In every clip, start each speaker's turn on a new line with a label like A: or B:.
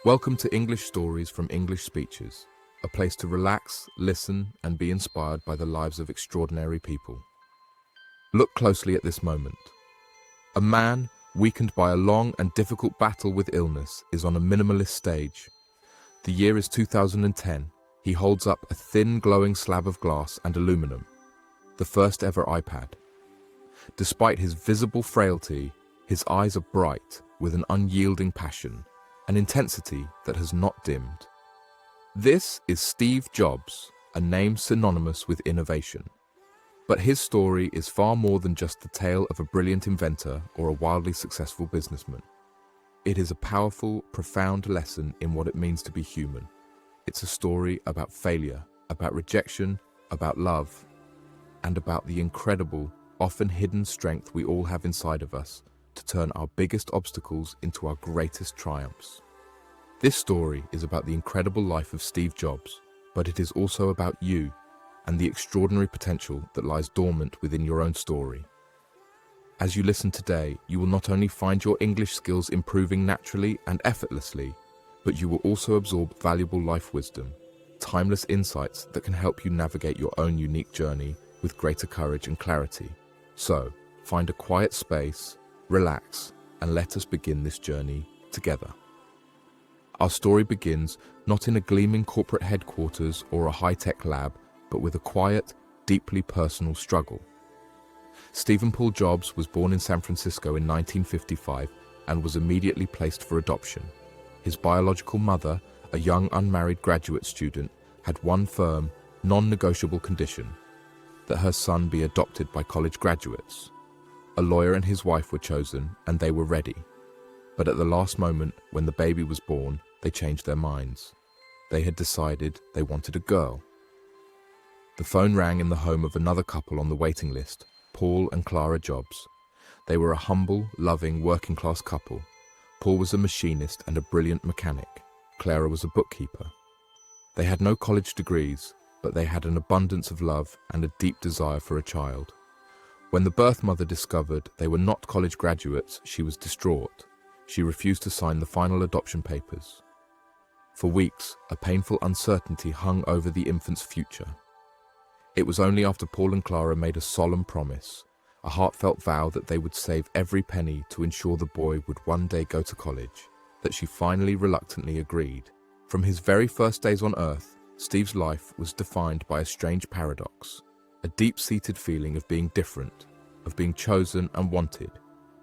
A: Welcome to English Stories from English Speeches, a place to relax, listen, and be inspired by the lives of extraordinary people. Look closely at this moment. A man, weakened by a long and difficult battle with illness, is on a minimalist stage. The year is 2010. He holds up a thin, glowing slab of glass and aluminum, the first ever iPad. Despite his visible frailty, his eyes are bright with an unyielding passion, an intensity that has not dimmed. This is Steve Jobs, a name synonymous with innovation. But his story is far more than just the tale of a brilliant inventor or a wildly successful businessman. It is a powerful, profound lesson in what it means to be human. It's a story about failure, about rejection, about love, and about the incredible, often hidden strength we all have inside of us to turn our biggest obstacles into our greatest triumphs. This story is about the incredible life of Steve Jobs, but it is also about you and the extraordinary potential that lies dormant within your own story. As you listen today, you will not only find your English skills improving naturally and effortlessly, but you will also absorb valuable life wisdom, timeless insights that can help you navigate your own unique journey with greater courage and clarity. So, find a quiet space, relax, and let us begin this journey together. Our story begins not in a gleaming corporate headquarters or a high-tech lab, but with a quiet, deeply personal struggle. Stephen Paul Jobs was born in San Francisco in 1955 and was immediately placed for adoption. His biological mother, a young unmarried graduate student, had one firm, non-negotiable condition: that her son be adopted by college graduates. A lawyer and his wife were chosen, and they were ready. But at the last moment, when the baby was born, they changed their minds. They had decided they wanted a girl. The phone rang in the home of another couple on the waiting list, Paul and Clara Jobs. They were a humble, loving, working-class couple. Paul was a machinist and a brilliant mechanic. Clara was a bookkeeper. They had no college degrees, but they had an abundance of love and a deep desire for a child. When the birth mother discovered they were not college graduates, she was distraught. She refused to sign the final adoption papers. For weeks, a painful uncertainty hung over the infant's future. It was only after Paul and Clara made a solemn promise, a heartfelt vow that they would save every penny to ensure the boy would one day go to college, that she finally reluctantly agreed. From his very first days on Earth, Steve's life was defined by a strange paradox, a deep-seated feeling of being different, of being chosen and wanted,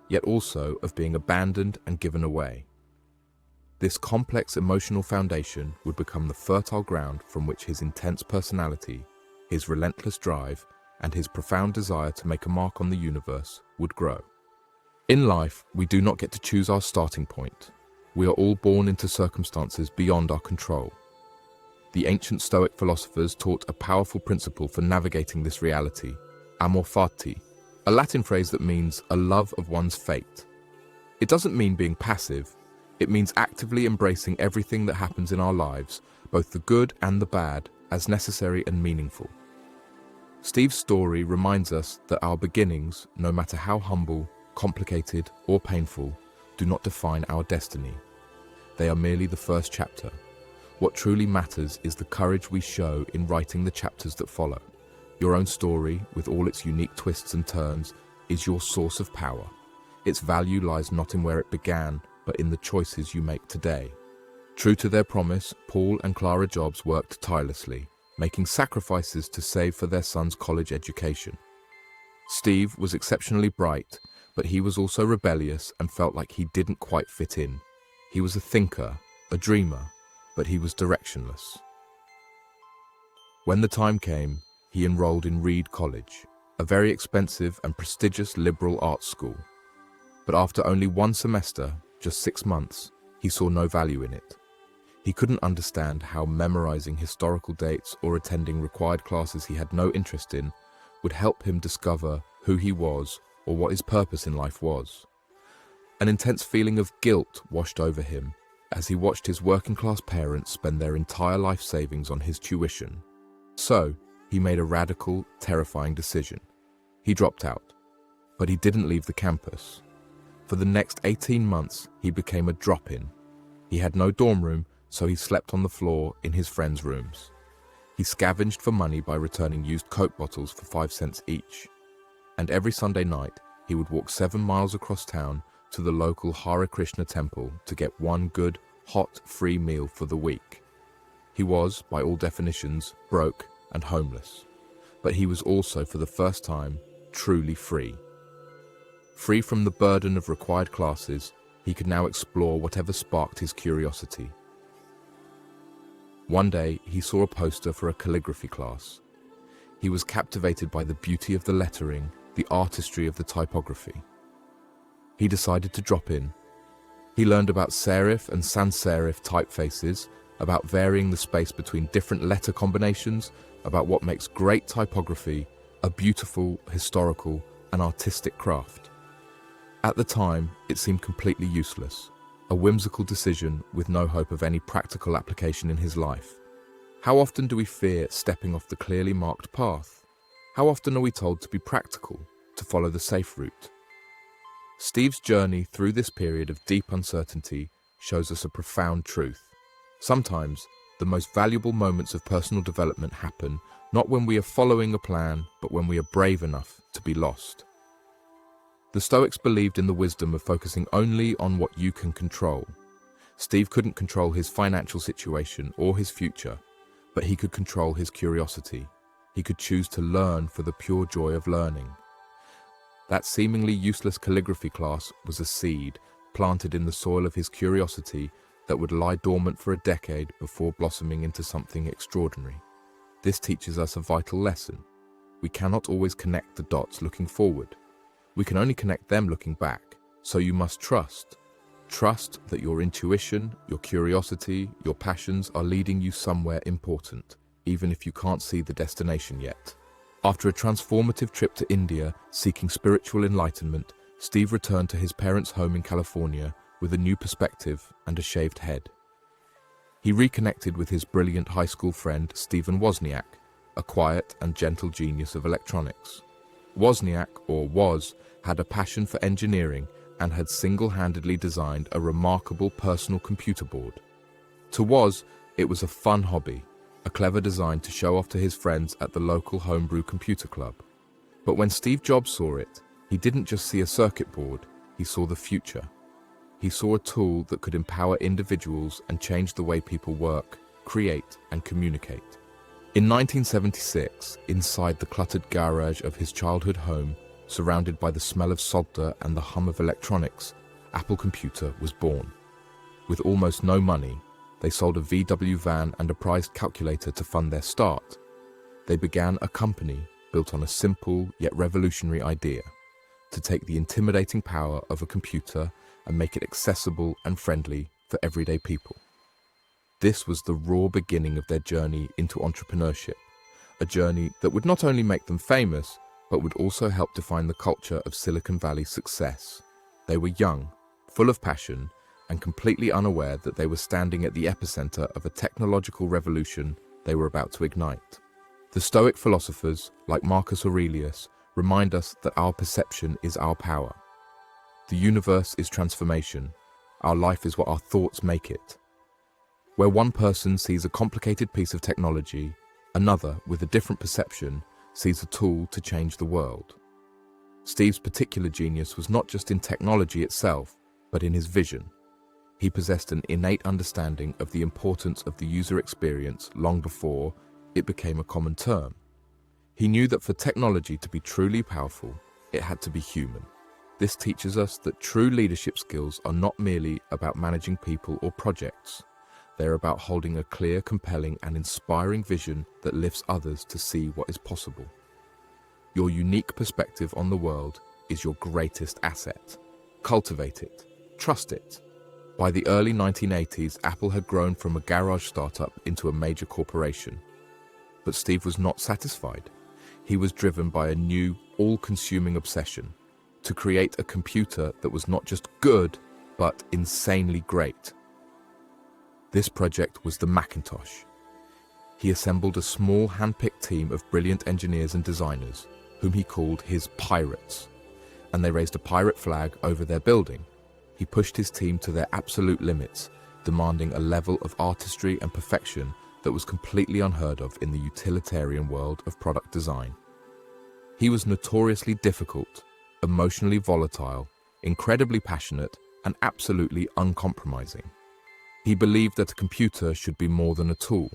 A: yet also of being abandoned and given away. This complex emotional foundation would become the fertile ground from which his intense personality, his relentless drive, and his profound desire to make a mark on the universe would grow. In life, we do not get to choose our starting point. We are all born into circumstances beyond our control. The ancient Stoic philosophers taught a powerful principle for navigating this reality: Amor, Fati, a Latin phrase that means a love of one's fate. It doesn't mean being passive. It means actively embracing everything that happens in our lives, both the good and the bad, as necessary and meaningful. Steve's story reminds us that our beginnings, no matter how humble, complicated, or painful, do not define our destiny. They are merely the first chapter. What truly matters is the courage we show in writing the chapters that follow. Your own story, with all its unique twists and turns, is your source of power. Its value lies not in where it began, but in the choices you make today. True to their promise, Paul and Clara Jobs worked tirelessly, making sacrifices to save for their son's college education. Steve was exceptionally bright, but he was also rebellious and felt like he didn't quite fit in. He was a thinker, a dreamer, but he was directionless. When the time came, he enrolled in Reed College, a very expensive and prestigious liberal arts school. But after only one semester, just 6 months, he saw no value in it. He couldn't understand how memorizing historical dates or attending required classes he had no interest in would help him discover who he was or what his purpose in life was. An intense feeling of guilt washed over him as he watched his working-class parents spend their entire life savings on his tuition. So, he made a radical, terrifying decision. He dropped out, but he didn't leave the campus. For the next 18 months, he became a drop-in. He had no dorm room, so he slept on the floor in his friends' rooms. He scavenged for money by returning used Coke bottles for 5 cents each. And every Sunday night, he would walk 7 miles across town to the local Hare Krishna temple to get one good, hot, free meal for the week. He was, by all definitions, broke and homeless. But he was also, for the first time, truly free. Free from the burden of required classes, he could now explore whatever sparked his curiosity. One day, he saw a poster for a calligraphy class. He was captivated by the beauty of the lettering, the artistry of the typography. He decided to drop in. He learned about serif and sans serif typefaces, about varying the space between different letter combinations, about what makes great typography a beautiful, historical, and artistic craft. At the time, it seemed completely useless, a whimsical decision with no hope of any practical application in his life. How often do we fear stepping off the clearly marked path? How often are we told to be practical, to follow the safe route? Steve's journey through this period of deep uncertainty shows us a profound truth. Sometimes, the most valuable moments of personal development happen not when we are following a plan, but when we are brave enough to be lost. The Stoics believed in the wisdom of focusing only on what you can control. Steve couldn't control his financial situation or his future, but he could control his curiosity. He could choose to learn for the pure joy of learning. That seemingly useless calligraphy class was a seed planted in the soil of his curiosity that would lie dormant for a decade before blossoming into something extraordinary. This teaches us a vital lesson. We cannot always connect the dots looking forward. We can only connect them looking back. So you must trust. Trust that your intuition, your curiosity, your passions are leading you somewhere important, even if you can't see the destination yet. After a transformative trip to India seeking spiritual enlightenment, Steve returned to his parents' home in California with a new perspective and a shaved head. He reconnected with his brilliant high school friend Stephen Wozniak, a quiet and gentle genius of electronics. Wozniak, or Woz, had a passion for engineering and had single-handedly designed a remarkable personal computer board. To Woz, it was a fun hobby, a clever design to show off to his friends at the local homebrew computer club. But when Steve Jobs saw it, he didn't just see a circuit board, he saw the future. He saw a tool that could empower individuals and change the way people work, create, and communicate. In 1976, inside the cluttered garage of his childhood home, surrounded by the smell of solder and the hum of electronics, Apple Computer was born. With almost no money, they sold a VW van and a prized calculator to fund their start. They began a company built on a simple yet revolutionary idea: to take the intimidating power of a computer and make it accessible and friendly for everyday people. This was the raw beginning of their journey into entrepreneurship, a journey that would not only make them famous, but would also help define the culture of Silicon Valley's success. They were young, full of passion, and completely unaware that they were standing at the epicenter of a technological revolution they were about to ignite. The Stoic philosophers, like Marcus Aurelius, remind us that our perception is our power. The universe is transformation. Our life is what our thoughts make it. Where one person sees a complicated piece of technology, another, with a different perception, sees a tool to change the world. Steve's particular genius was not just in technology itself, but in his vision. He possessed an innate understanding of the importance of the user experience long before it became a common term. He knew that for technology to be truly powerful, it had to be human. This teaches us that true leadership skills are not merely about managing people or projects. They're about holding a clear, compelling, and inspiring vision that lifts others to see what is possible. Your unique perspective on the world is your greatest asset. Cultivate it. Trust it. By the early 1980s, Apple had grown from a garage startup into a major corporation. But Steve was not satisfied. He was driven by a new, all-consuming obsession to create a computer that was not just good, but insanely great. This project was the Macintosh. He assembled a small, hand-picked team of brilliant engineers and designers, whom he called his pirates, and they raised a pirate flag over their building. He pushed his team to their absolute limits, demanding a level of artistry and perfection that was completely unheard of in the utilitarian world of product design. He was notoriously difficult, emotionally volatile, incredibly passionate, and absolutely uncompromising. He believed that a computer should be more than a tool.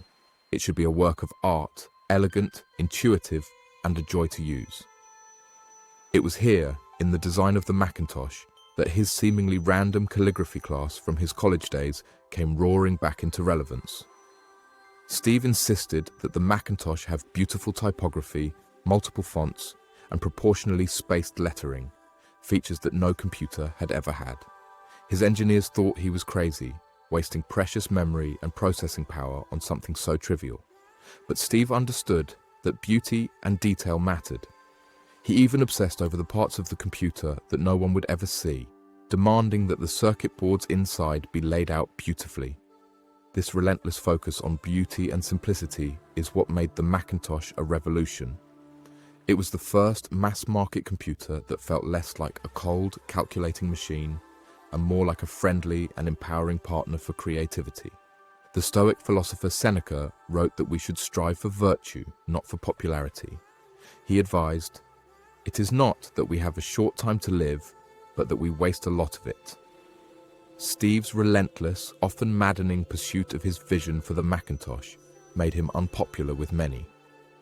A: It should be a work of art, elegant, intuitive, and a joy to use. It was here, in the design of the Macintosh, that his seemingly random calligraphy class from his college days came roaring back into relevance. Steve insisted that the Macintosh have beautiful typography, multiple fonts, and proportionally spaced lettering, features that no computer had ever had. His engineers thought he was crazy, wasting precious memory and processing power on something so trivial. But Steve understood that beauty and detail mattered. He even obsessed over the parts of the computer that no one would ever see, demanding that the circuit boards inside be laid out beautifully. This relentless focus on beauty and simplicity is what made the Macintosh a revolution. It was the first mass-market computer that felt less like a cold, calculating machine and more like a friendly and empowering partner for creativity. The Stoic philosopher Seneca wrote that we should strive for virtue, not for popularity. He advised, "It is not that we have a short time to live, but that we waste a lot of it." Steve's relentless, often maddening pursuit of his vision for the Macintosh made him unpopular with many.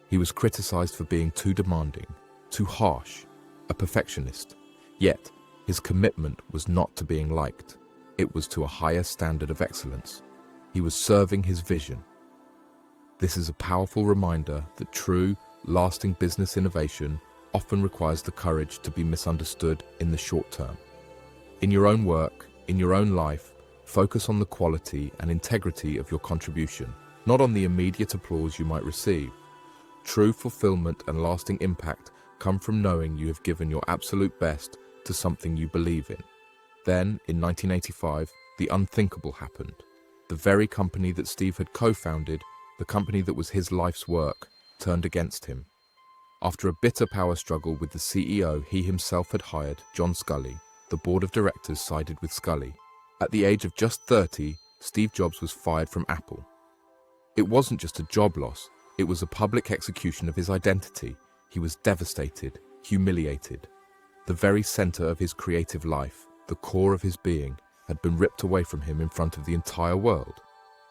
A: He was criticized for being too demanding, too harsh, a perfectionist. Yet, his commitment was not to being liked. It was to a higher standard of excellence. He was serving his vision. This is a powerful reminder that true, lasting business innovation often requires the courage to be misunderstood in the short term. In your own work, in your own life, focus on the quality and integrity of your contribution, not on the immediate applause you might receive. True fulfillment and lasting impact come from knowing you have given your absolute best to something you believe in. Then, in 1985, the unthinkable happened. The very company that Steve had co-founded, the company that was his life's work, turned against him. After a bitter power struggle with the CEO he himself had hired, John Sculley, the board of directors sided with Sculley. At the age of just 30, Steve Jobs was fired from Apple. It wasn't just a job loss, it was a public execution of his identity. He was devastated, humiliated. The very center of his creative life, the core of his being, had been ripped away from him in front of the entire world.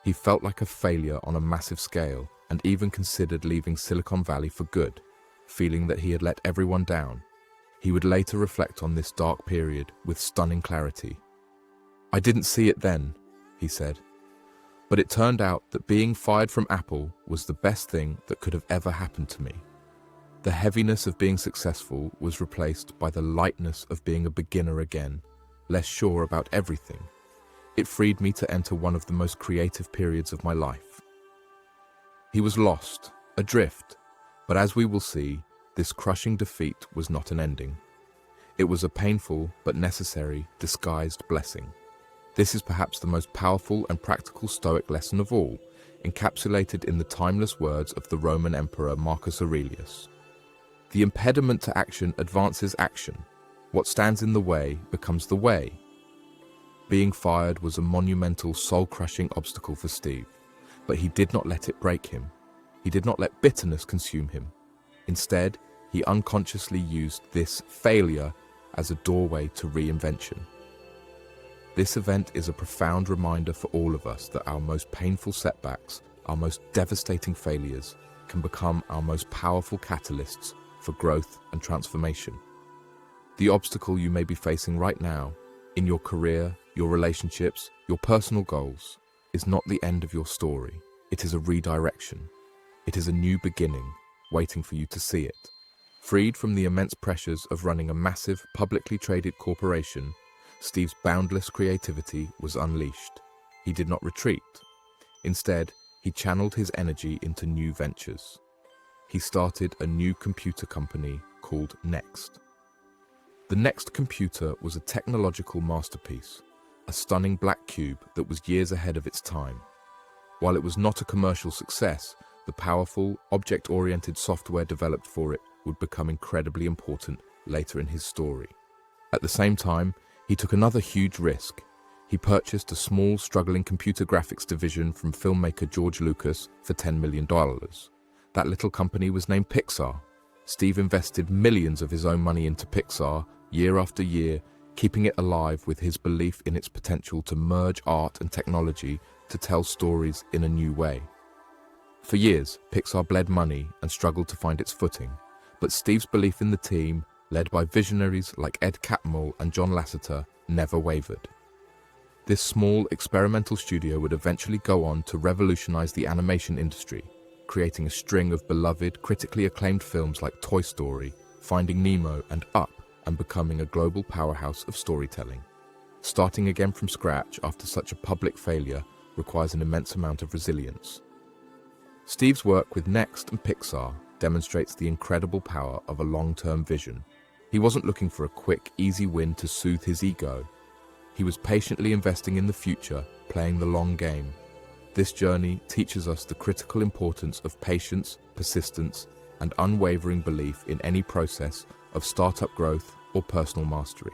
A: He felt like a failure on a massive scale and even considered leaving Silicon Valley for good, feeling that he had let everyone down. He would later reflect on this dark period with stunning clarity. "I didn't see it then," he said. "But it turned out that being fired from Apple was the best thing that could have ever happened to me." The heaviness of being successful was replaced by the lightness of being a beginner again, less sure about everything. It freed me to enter one of the most creative periods of my life. He was lost, adrift, but as we will see, this crushing defeat was not an ending. It was a painful but necessary, disguised blessing. This is perhaps the most powerful and practical Stoic lesson of all, encapsulated in the timeless words of the Roman Emperor Marcus Aurelius. The impediment to action advances action. What stands in the way becomes the way. Being fired was a monumental, soul-crushing obstacle for Steve, but he did not let it break him. He did not let bitterness consume him. Instead, he unconsciously used this failure as a doorway to reinvention. This event is a profound reminder for all of us that our most painful setbacks, our most devastating failures, can become our most powerful catalysts for growth and transformation. The obstacle you may be facing right now, in your career, your relationships, your personal goals, is not the end of your story. It is a redirection. It is a new beginning, waiting for you to see it. Freed from the immense pressures of running a massive, publicly traded corporation, Steve's boundless creativity was unleashed. He did not retreat. Instead, he channeled his energy into new ventures. He started a new computer company called Next. The Next computer was a technological masterpiece, a stunning black cube that was years ahead of its time. While it was not a commercial success, the powerful, object-oriented software developed for it would become incredibly important later in his story. At the same time, he took another huge risk. he purchased a small, struggling computer graphics division from filmmaker George Lucas for $10 million. That little company was named Pixar. Steve invested millions of his own money into Pixar year after year, keeping it alive with his belief in its potential to merge art and technology to tell stories in a new way. For years, Pixar bled money and struggled to find its footing, but Steve's belief in the team, led by visionaries like Ed Catmull and John Lasseter, never wavered. This small experimental studio would eventually go on to revolutionize the animation industry, creating a string of beloved, critically acclaimed films like Toy Story, Finding Nemo, and Up, and becoming a global powerhouse of storytelling. Starting again from scratch after such a public failure requires an immense amount of resilience. Steve's work with Next and Pixar demonstrates the incredible power of a long-term vision. He wasn't looking for a quick, easy win to soothe his ego. He was patiently investing in the future, playing the long game. This journey teaches us the critical importance of patience, persistence, and unwavering belief in any process of startup growth or personal mastery.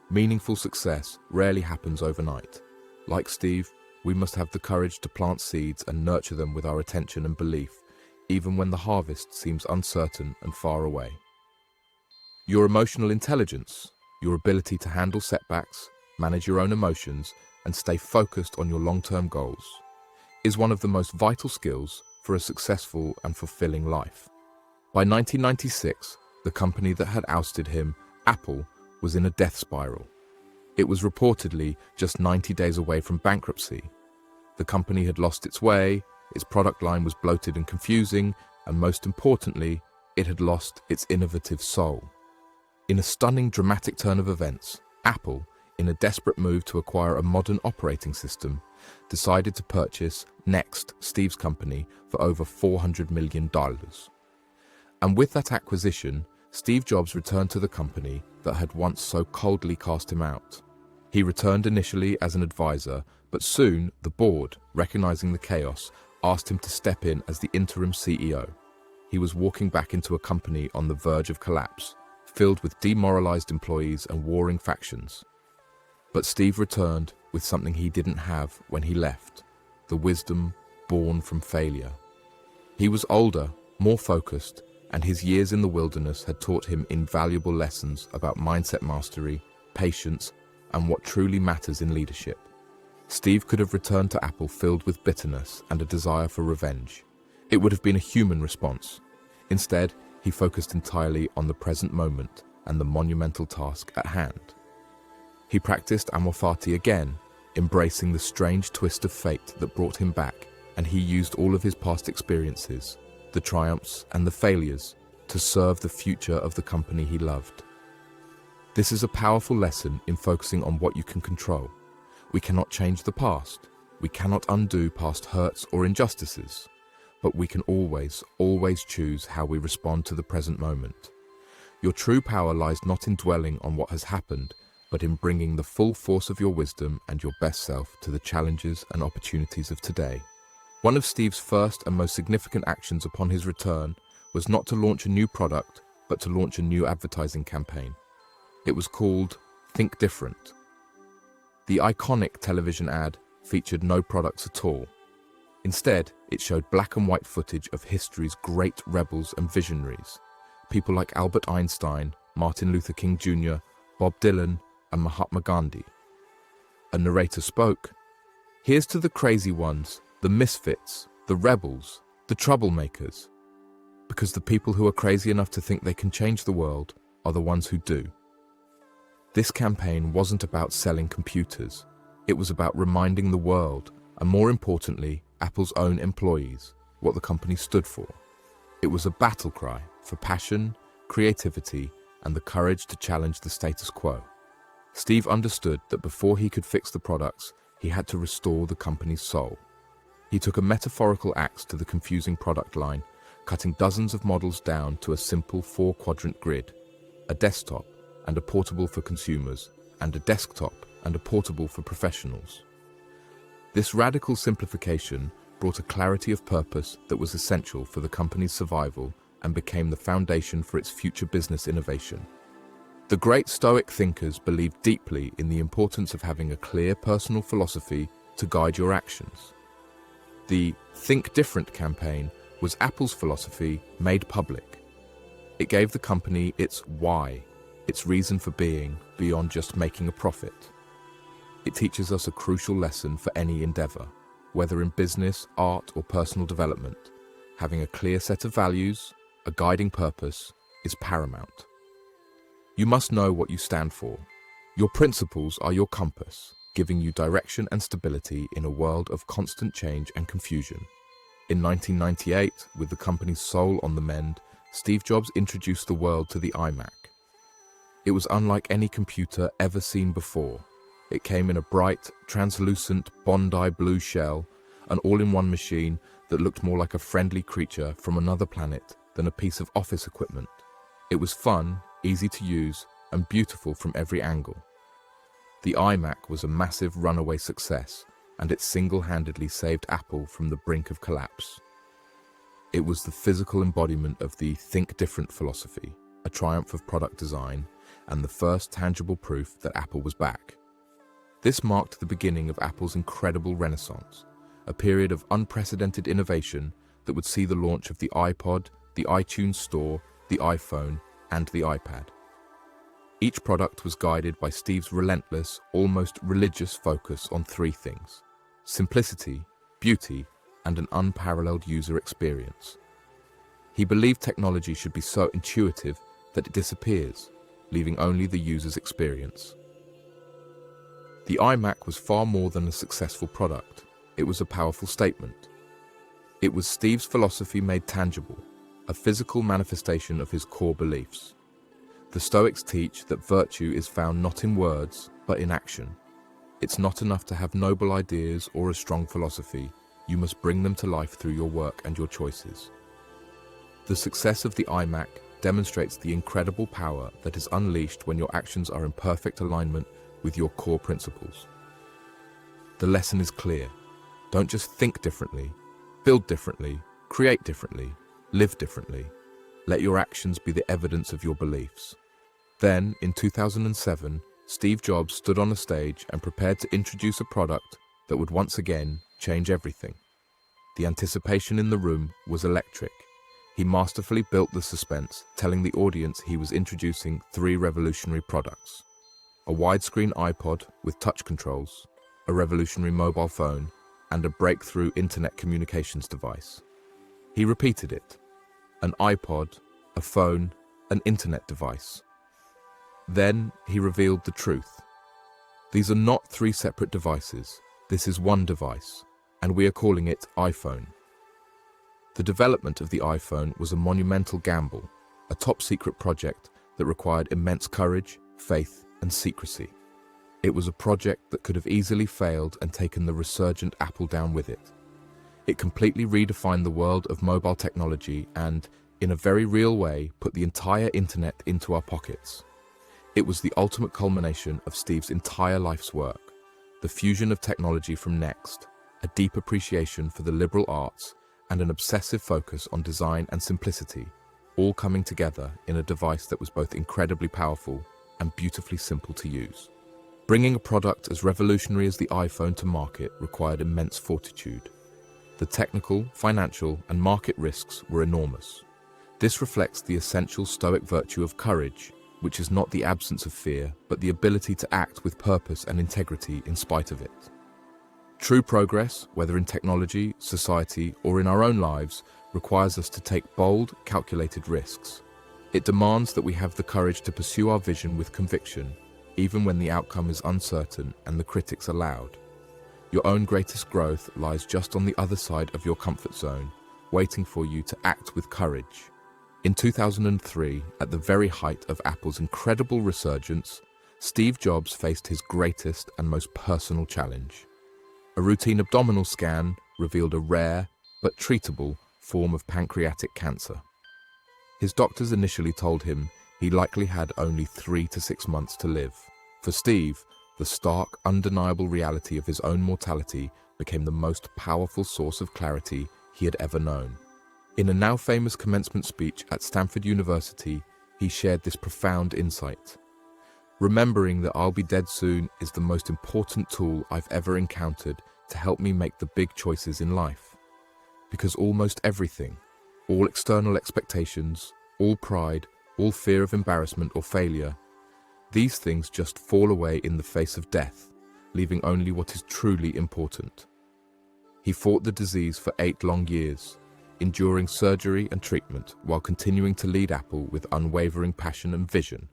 A: Meaningful success rarely happens overnight. Like Steve, we must have the courage to plant seeds and nurture them with our attention and belief, even when the harvest seems uncertain and far away. Your emotional intelligence, your ability to handle setbacks, manage your own emotions, and stay focused on your long-term goals, is one of the most vital skills for a successful and fulfilling life. By 1996, the company that had ousted him, Apple, was in a death spiral. It was reportedly just 90 days away from bankruptcy. The company had lost its way, its product line was bloated and confusing, and most importantly, it had lost its innovative soul. In a stunning, dramatic turn of events, Apple, in a desperate move to acquire a modern operating system, decided to purchase Next, Steve's company, for over $400 million. And with that acquisition, Steve Jobs returned to the company that had once so coldly cast him out. He returned initially as an advisor, but soon the board, recognizing the chaos, asked him to step in as the interim CEO. He was walking back into a company on the verge of collapse, filled with demoralized employees and warring factions. But Steve returned with something he didn't have when he left: the wisdom born from failure. He was older, more focused, and his years in the wilderness had taught him invaluable lessons about mindset mastery, patience, and what truly matters in leadership. Steve could have returned to Apple filled with bitterness and a desire for revenge. It would have been a human response. Instead, he focused entirely on the present moment and the monumental task at hand. He practiced Amor Fati again, embracing the strange twist of fate that brought him back, and he used all of his past experiences, the triumphs and the failures, to serve the future of the company he loved. This is a powerful lesson in focusing on what you can control. We cannot change the past. We cannot undo past hurts or injustices. But we can always choose how we respond to the present moment. Your true power lies not in dwelling on what has happened, but in bringing the full force of your wisdom and your best self to the challenges and opportunities of today. One of Steve's first and most significant actions upon his return was not to launch a new product, but to launch a new advertising campaign. It was called Think Different. The iconic television ad featured no products at all. Instead, it showed black and white footage of history's great rebels and visionaries, people like Albert Einstein, Martin Luther King Jr., Bob Dylan, and Mahatma Gandhi. A narrator spoke, "Here's to the crazy ones, the misfits, the rebels, the troublemakers, because the people who are crazy enough to think they can change the world are the ones who do." This campaign wasn't about selling computers. It was about reminding the world, and more importantly, Apple's own employees, what the company stood for. It was a battle cry for passion, creativity, and the courage to challenge the status quo. Steve understood that before he could fix the products, he had to restore the company's soul. He took a metaphorical axe to the confusing product line, cutting dozens of models down to a simple 4-quadrant grid: a desktop and a portable for consumers, and a desktop and a portable for professionals. This radical simplification brought a clarity of purpose that was essential for the company's survival and became the foundation for its future business innovation. The great Stoic thinkers believed deeply in the importance of having a clear personal philosophy to guide your actions. The Think Different campaign was Apple's philosophy made public. It gave the company its why, its reason for being, beyond just making a profit. It teaches us a crucial lesson for any endeavor, whether in business, art, or personal development. Having a clear set of values, a guiding purpose, is paramount. You must know what you stand for. Your principles are your compass, giving you direction and stability in a world of constant change and confusion. In 1998, with the company's soul on the mend, Steve Jobs introduced the world to the iMac. It was unlike any computer ever seen before. It came in a bright, translucent Bondi blue shell, an all-in-one machine that looked more like a friendly creature from another planet than a piece of office equipment. It was fun, easy to use, and beautiful from every angle. The iMac was a massive runaway success, and it single-handedly saved Apple from the brink of collapse. It was the physical embodiment of the Think Different philosophy, a triumph of product design, and the first tangible proof that Apple was back. This marked the beginning of Apple's incredible renaissance, a period of unprecedented innovation that would see the launch of the iPod, the iTunes Store, the iPhone, and the iPad. Each product was guided by Steve's relentless, almost religious focus on three things: simplicity, beauty, and an unparalleled user experience. He believed technology should be so intuitive that it disappears, leaving only the user's experience. The iMac was far more than a successful product. It was a powerful statement. It was Steve's philosophy made tangible, a physical manifestation of his core beliefs. The Stoics teach that virtue is found not in words, but in action. It's not enough to have noble ideas or a strong philosophy. You must bring them to life through your work and your choices. The success of the iMac demonstrates the incredible power that is unleashed when your actions are in perfect alignment with your core principles. The lesson is clear. Don't just think differently, build differently, create differently, live differently. Let your actions be the evidence of your beliefs. Then, in 2007, Steve Jobs stood on a stage and prepared to introduce a product that would once again change everything. The anticipation in the room was electric. He masterfully built the suspense, telling the audience he was introducing three revolutionary products: a widescreen iPod with touch controls, a revolutionary mobile phone, and a breakthrough internet communications device. He repeated it: an iPod, a phone, an internet device. Then he revealed the truth. These are not three separate devices. This is one device, and we are calling it iPhone. The development of the iPhone was a monumental gamble, a top-secret project that required immense courage, faith, and secrecy. It was a project that could have easily failed and taken the resurgent Apple down with it. It completely redefined the world of mobile technology and, in a very real way, put the entire internet into our pockets. It was the ultimate culmination of Steve's entire life's work, the fusion of technology from Next, a deep appreciation for the liberal arts, and an obsessive focus on design and simplicity, all coming together in a device that was both incredibly powerful and beautifully simple to use. Bringing a product as revolutionary as the iPhone to market required immense fortitude. The technical, financial, and market risks were enormous. This reflects the essential Stoic virtue of courage, which is not the absence of fear, but the ability to act with purpose and integrity in spite of it. True progress, whether in technology, society, or in our own lives, requires us to take bold, calculated risks. It demands that we have the courage to pursue our vision with conviction, even when the outcome is uncertain and the critics are loud. Your own greatest growth lies just on the other side of your comfort zone, waiting for you to act with courage. In 2003, at the very height of Apple's incredible resurgence, Steve Jobs faced his greatest and most personal challenge. A routine abdominal scan revealed a rare, but treatable, form of pancreatic cancer. His doctors initially told him he likely had only 3 to 6 months to live. For Steve, the stark, undeniable reality of his own mortality became the most powerful source of clarity he had ever known. In a now famous commencement speech at Stanford University, he shared this profound insight. Remembering that I'll be dead soon is the most important tool I've ever encountered to help me make the big choices in life. Because almost everything, all external expectations, all pride, all fear of embarrassment or failure, these things just fall away in the face of death, leaving only what is truly important. He fought the disease for 8 long years, enduring surgery and treatment while continuing to lead Apple with unwavering passion and vision,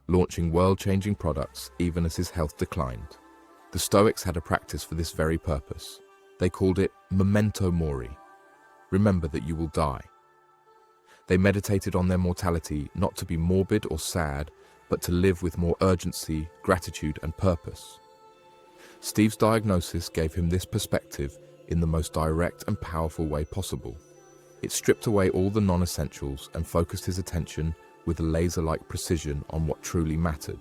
A: launching world-changing products even as his health declined. The Stoics had a practice for this very purpose. They called it memento mori. Remember that you will die. They meditated on their mortality not to be morbid or sad, but to live with more urgency, gratitude, and purpose. Steve's diagnosis gave him this perspective in the most direct and powerful way possible. It stripped away all the non-essentials and focused his attention with a laser-like precision on what truly mattered,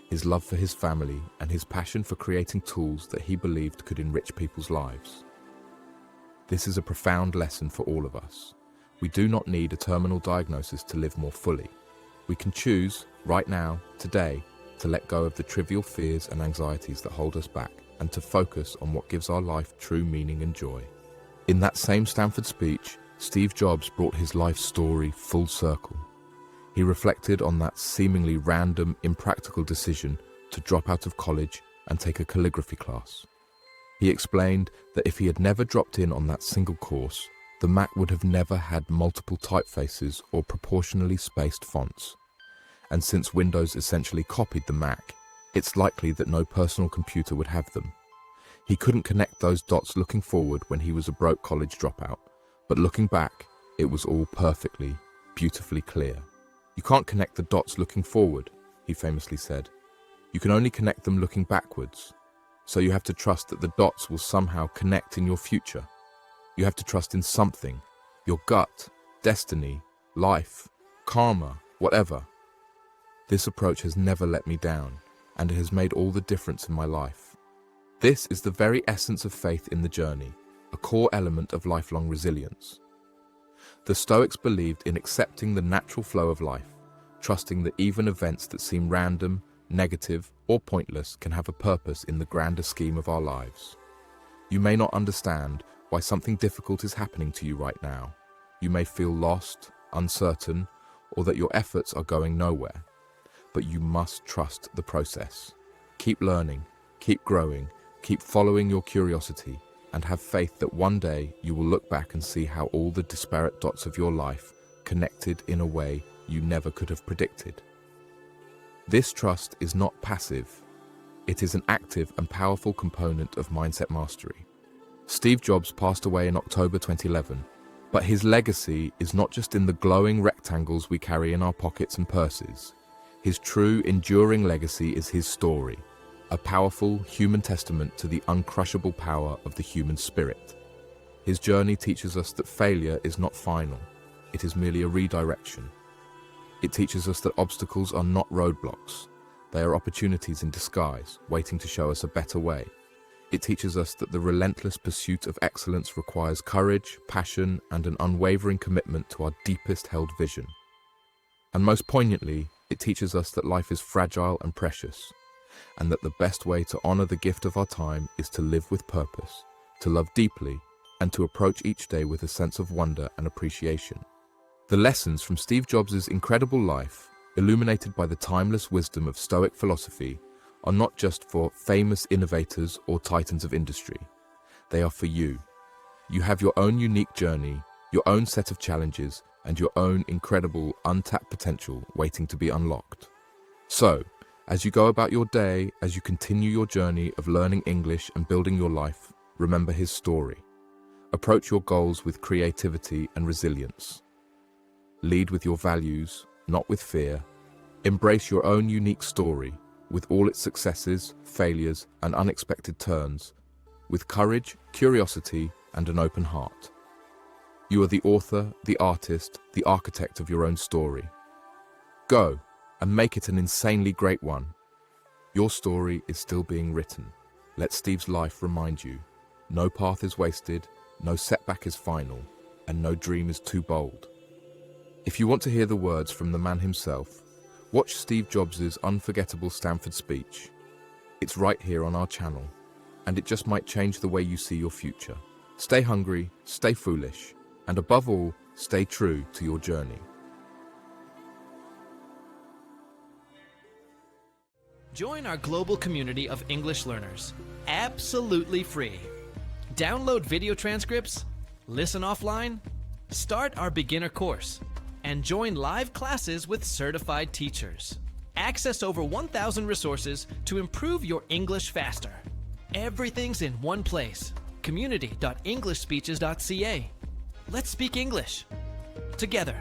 A: his love for his family and his passion for creating tools that he believed could enrich people's lives. This is a profound lesson for all of us. We do not need a terminal diagnosis to live more fully. We can choose, right now, today, to let go of the trivial fears and anxieties that hold us back and to focus on what gives our life true meaning and joy. In that same Stanford speech, Steve Jobs brought his life story full circle. He reflected on that seemingly random, impractical decision to drop out of college and take a calligraphy class. He explained that if he had never dropped in on that single course, the Mac would have never had multiple typefaces or proportionally spaced fonts. And since Windows essentially copied the Mac, it's likely that no personal computer would have them. He couldn't connect those dots looking forward when he was a broke college dropout, but looking back, it was all perfectly, beautifully clear. You can't connect the dots looking forward, he famously said. You can only connect them looking backwards. So you have to trust that the dots will somehow connect in your future. You have to trust in something, your gut, destiny, life, karma, whatever. This approach has never let me down, and it has made all the difference in my life. This is the very essence of faith in the journey, a core element of lifelong resilience. The Stoics believed in accepting the natural flow of life, trusting that even events that seem random, negative, or pointless can have a purpose in the grander scheme of our lives. You may not understand why something difficult is happening to you right now. You may feel lost, uncertain, or that your efforts are going nowhere. But you must trust the process. Keep learning, keep growing, keep following your curiosity, and have faith that one day you will look back and see how all the disparate dots of your life connected in a way you never could have predicted. This trust is not passive. It is an active and powerful component of mindset mastery. Steve Jobs passed away in October 2011, but his legacy is not just in the glowing rectangles we carry in our pockets and purses. His true, enduring legacy is his story, a powerful human testament to the uncrushable power of the human spirit. His journey teaches us that failure is not final. It is merely a redirection. It teaches us that obstacles are not roadblocks. They are opportunities in disguise, waiting to show us a better way. It teaches us that the relentless pursuit of excellence requires courage, passion, and an unwavering commitment to our deepest held vision. And most poignantly, it teaches us that life is fragile and precious, and that the best way to honor the gift of our time is to live with purpose, to love deeply, and to approach each day with a sense of wonder and appreciation. The lessons from Steve Jobs' incredible life, illuminated by the timeless wisdom of Stoic philosophy, are not just for famous innovators or titans of industry. They are for you. You have your own unique journey, your own set of challenges, and your own incredible, untapped potential waiting to be unlocked. So, as you go about your day, as you continue your journey of learning English and building your life, remember his story. Approach your goals with creativity and resilience. Lead with your values, not with fear. Embrace your own unique story, with all its successes, failures, and unexpected turns, with courage, curiosity, and an open heart. You are the author, the artist, the architect of your own story. Go and make it an insanely great one. Your story is still being written. Let Steve's life remind you, no path is wasted, no setback is final, and no dream is too bold. If you want to hear the words from the man himself, Watch Steve Jobs' unforgettable Stanford speech. It's right here on our channel, and it just might change the way you see your future. Stay hungry, stay foolish, and above all, stay true to your journey.
B: Join our global community of English learners, absolutely free. Download video transcripts, listen offline, start our beginner course, and join live classes with certified teachers. Access over 1,000 resources to improve your English faster. Everything's in one place, community.englishspeeches.ca. Let's speak English together.